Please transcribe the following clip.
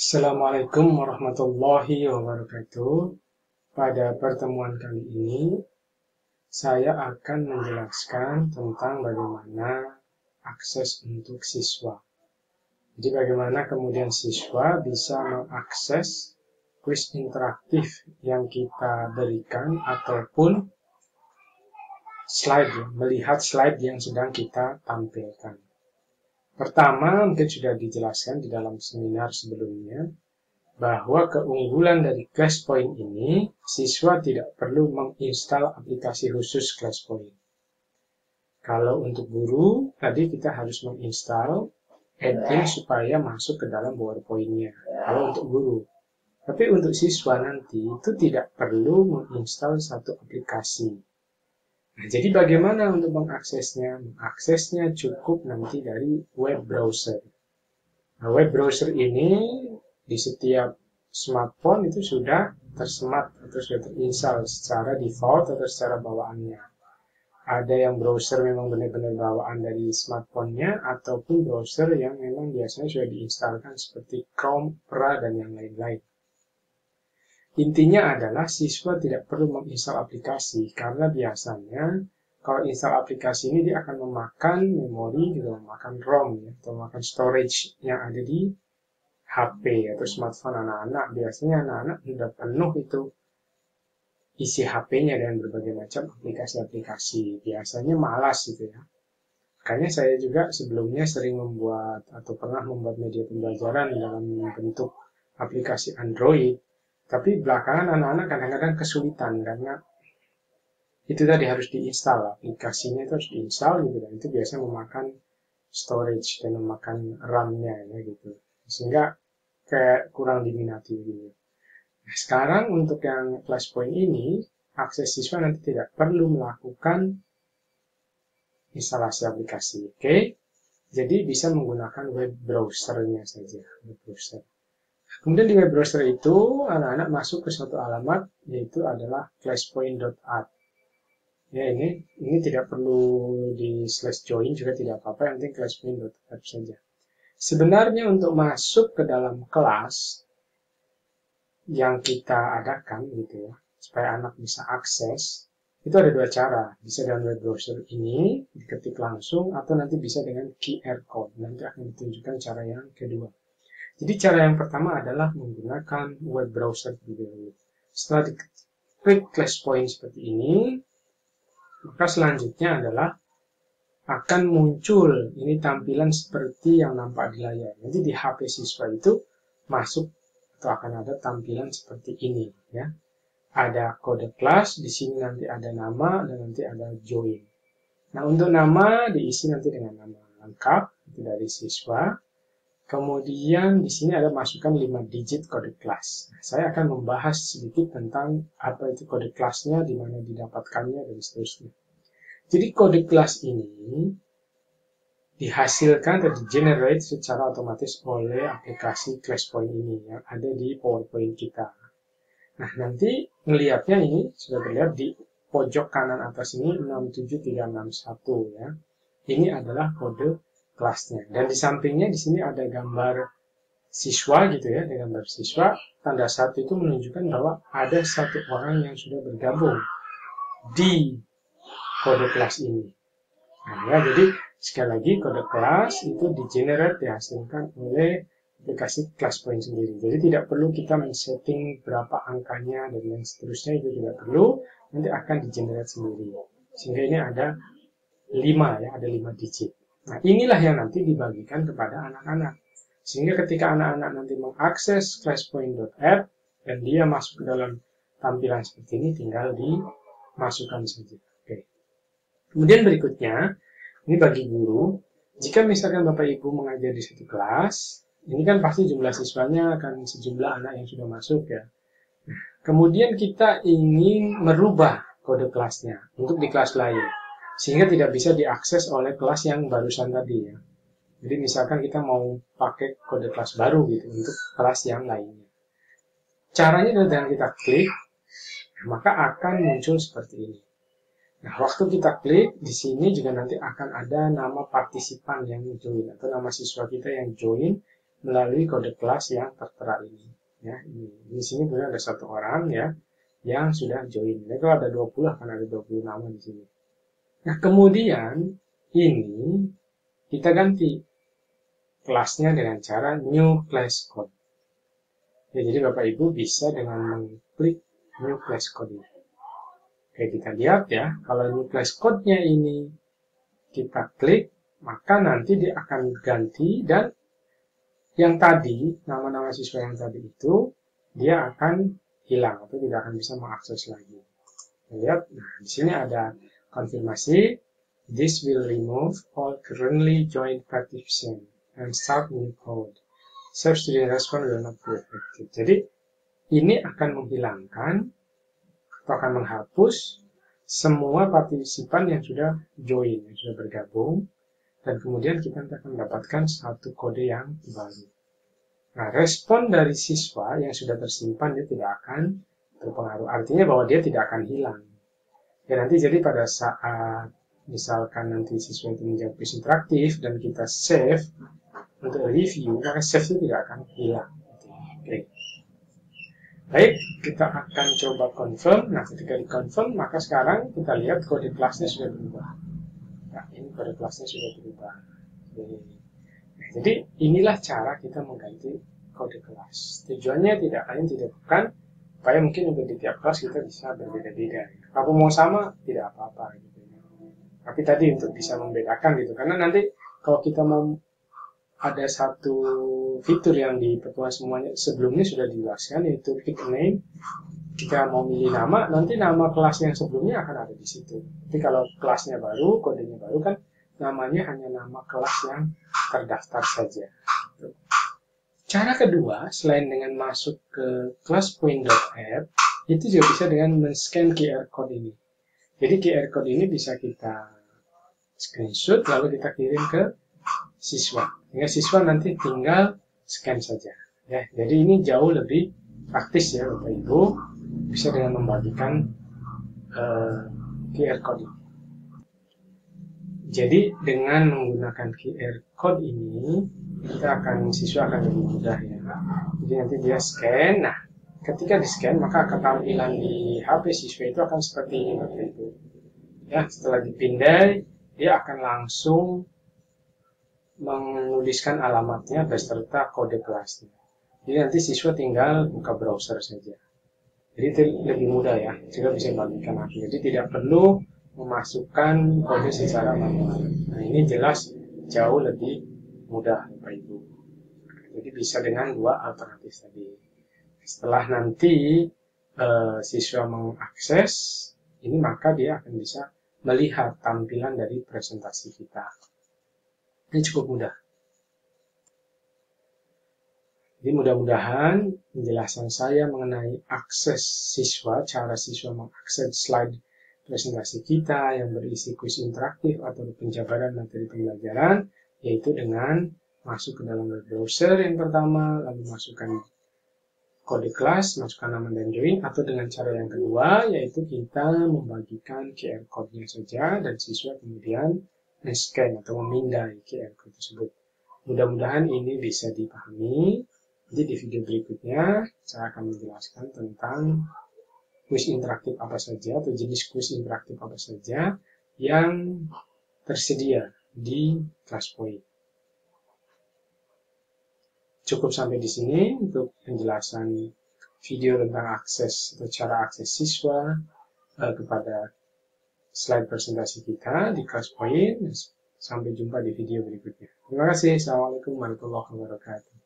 Assalamualaikum warahmatullahi wabarakatuh. Pada pertemuan kali ini, saya akan menjelaskan tentang bagaimana akses untuk siswa. Jadi bagaimana kemudian siswa bisa mengakses kuis interaktif yang kita berikan ataupun melihat slide yang sedang kita tampilkan. Pertama, mungkin sudah dijelaskan di dalam seminar sebelumnya, bahwa keunggulan dari ClassPoint ini, siswa tidak perlu menginstal aplikasi khusus ClassPoint. Kalau untuk guru, tadi kita harus menginstal add-in supaya masuk ke dalam PowerPoint-nya. Kalau untuk guru. Tapi untuk siswa nanti, itu tidak perlu menginstal satu aplikasi. Nah, jadi bagaimana untuk mengaksesnya? Mengaksesnya cukup nanti dari web browser. Nah, web browser ini di setiap smartphone itu sudah tersemat atau sudah terinstall secara default atau secara bawaannya. Ada yang browser memang benar-benar bawaan dari smartphone-nya ataupun browser yang memang biasanya sudah diinstalkan seperti Chrome, Opera, dan yang lain-lain. Intinya adalah siswa tidak perlu menginstal aplikasi karena biasanya kalau install aplikasi ini dia akan memakan memori, juga memakan ROM ya, atau memakan storage yang ada di HP atau smartphone anak-anak. Biasanya anak-anak sudah penuh itu isi HP-nya dengan berbagai macam aplikasi-aplikasi. Biasanya malas gitu ya. Makanya saya juga sebelumnya sering membuat atau pernah membuat media pembelajaran dalam bentuk aplikasi Android. Tapi belakangan anak-anak kadang-kadang kesulitan karena itu tadi harus diinstal, aplikasinya itu harus diinstal gitu, dan itu biasanya memakan storage dan memakan RAM-nya ya gitu. Sehingga kayak kurang diminati gitu. Nah, sekarang untuk yang ClassPoint ini, akses siswa nanti tidak perlu melakukan instalasi aplikasi, oke? Jadi bisa menggunakan web browser-nya saja, web browser. Kemudian di web browser itu, anak-anak masuk ke suatu alamat, yaitu adalah classpoint.art. Ya, ini tidak perlu di /join juga tidak apa-apa, yang penting classpoint.art saja. Sebenarnya untuk masuk ke dalam kelas yang kita adakan gitu ya, supaya anak bisa akses, itu ada dua cara. Bisa dengan web browser ini, diketik langsung, atau nanti bisa dengan QR code. Nanti akan ditunjukkan cara yang kedua. Jadi cara yang pertama adalah menggunakan web browser dulu. Setelah diklik ClassPoint seperti ini, maka selanjutnya adalah akan muncul ini tampilan seperti yang nampak di layar. Nanti di HP siswa itu masuk atau akan ada tampilan seperti ini ya. Ada kode kelas, di sini nanti ada nama dan nanti ada join. Nah, untuk nama diisi nanti dengan nama lengkap itu dari siswa. Kemudian di sini ada masukkan 5 digit kode kelas. Nah, saya akan membahas sedikit tentang apa itu kode kelasnya, di mana didapatkannya dan seterusnya. Jadi kode kelas ini dihasilkan atau di-generate secara otomatis oleh aplikasi ClassPoint ini yang ada di PowerPoint kita. Nah, nanti melihatnya ini sudah terlihat di pojok kanan atas ini 67361 ya. Ini adalah kode kelasnya. Dan di sampingnya di sini ada gambar siswa gitu ya, ada gambar siswa. Tanda satu itu menunjukkan bahwa ada satu orang yang sudah bergabung di kode kelas ini. Nah, ya, jadi sekali lagi kode kelas itu di-generate, dihasilkan oleh aplikasi ClassPoint sendiri. Jadi tidak perlu kita men-setting berapa angkanya dan yang seterusnya, itu tidak perlu, nanti akan di-generate sendiri. Sehingga ini ada 5 ya, ada 5 digit. Nah, inilah yang nanti dibagikan kepada anak-anak. Sehingga ketika anak-anak nanti mengakses classpoint.app dan dia masuk ke dalam tampilan seperti ini, tinggal dimasukkan saja. Oke. Kemudian berikutnya, ini bagi guru, jika misalkan Bapak Ibu mengajar di satu kelas, ini kan pasti jumlah siswanya akan sejumlah anak yang sudah masuk ya. Kemudian kita ingin merubah kode kelasnya untuk di kelas lain, sehingga tidak bisa diakses oleh kelas yang barusan tadi ya. Jadi misalkan kita mau pakai kode kelas baru gitu untuk kelas yang lainnya. Caranya adalah dengan kita klik, maka akan muncul seperti ini. Nah, waktu kita klik, di sini juga nanti akan ada nama partisipan yang join atau nama siswa kita yang join melalui kode kelas yang tertera ini. Ya, di sini punya ada satu orang ya yang sudah join. Jadi kalau ada 20 akan ada 20 nama di sini. Nah, kemudian ini kita ganti kelasnya dengan cara new class code. Ya, jadi Bapak Ibu bisa dengan mengklik new class code ini. Oke, kita lihat ya, kalau new class code-nya ini kita klik, maka nanti dia akan ganti dan yang tadi, nama-nama siswa yang tadi itu, dia akan hilang atau tidak akan bisa mengakses lagi. Lihat, nah di sini ada konfirmasi, this will remove all currently joined participants and start new code. Serve student response will not be effective. Jadi, ini akan menghilangkan atau akan menghapus semua partisipan yang sudah join, yang sudah bergabung, dan kemudian kita akan mendapatkan satu kode yang baru. Nah, respon dari siswa yang sudah tersimpan dia tidak akan terpengaruh. Artinya bahwa dia tidak akan hilang. Ya, nanti jadi pada saat misalkan nanti siswa itu menjawab kuis interaktif dan kita save untuk review, maka save itu tidak akan hilang. Oke. Baik, kita akan coba confirm. Nah, ketika di-confirm, maka sekarang kita lihat kode kelasnya sudah berubah. Nah, ini kode kelasnya sudah berubah. Nah, jadi, inilah cara kita mengganti kode kelas. Tujuannya tidak lain, tidak bukan, supaya mungkin untuk di tiap kelas kita bisa berbeda-beda. Kalau mau sama, tidak apa-apa. Gitu. Tapi tadi untuk bisa membedakan gitu. Karena nanti kalau kita mau ada satu fitur yang di pertemuan semuanya sebelumnya sudah dijelaskan, yaitu pick a name. Kita mau milih nama, nanti nama kelas yang sebelumnya akan ada di situ. Tapi kalau kelasnya baru, kodenya baru kan namanya hanya nama kelas yang terdaftar saja. Cara kedua, selain dengan masuk ke classpoint.app, itu juga bisa dengan men-scan QR code ini. Jadi QR code ini bisa kita screenshot lalu kita kirim ke siswa. Sehingga siswa nanti tinggal scan saja. Ya, jadi ini jauh lebih praktis ya Bapak Ibu, bisa dengan membagikan QR code ini. Jadi dengan menggunakan QR code ini, siswa akan lebih mudah ya. Jadi nanti dia scan. Nah, ketika di scan maka ketampilan di HP siswa itu akan seperti ini Bapak Ibu. Ya, setelah dipindai, dia akan langsung menuliskan alamatnya beserta kode kelasnya. Jadi nanti siswa tinggal buka browser saja. Jadi itu lebih mudah ya, sehingga bisa bagikan lagi. Jadi tidak perlu memasukkan kode secara manual. Nah, ini jelas jauh lebih mudah Bapak Ibu. Jadi bisa dengan dua alternatif tadi. Setelah nanti siswa mengakses ini, maka dia akan bisa melihat tampilan dari presentasi kita. Ini cukup mudah. Jadi mudah-mudahan penjelasan saya mengenai akses siswa, cara siswa mengakses slide presentasi kita yang berisi kuis interaktif atau penjabaran materi pembelajaran, yaitu dengan masuk ke dalam web browser yang pertama, lalu masukkan kode kelas, masukkan nama dan join, atau dengan cara yang kedua, yaitu kita membagikan QR code-nya saja dan siswa kemudian men-scan atau memindai QR code tersebut. Mudah-mudahan ini bisa dipahami. Jadi di video berikutnya saya akan menjelaskan tentang kuis interaktif apa saja atau jenis kuis interaktif apa saja yang tersedia di ClassPoint. Cukup sampai di sini untuk penjelasan video tentang akses atau cara akses siswa kepada slide presentasi kita di ClassPoint. Sampai jumpa di video berikutnya. Terima kasih. Assalamualaikum warahmatullahi wabarakatuh.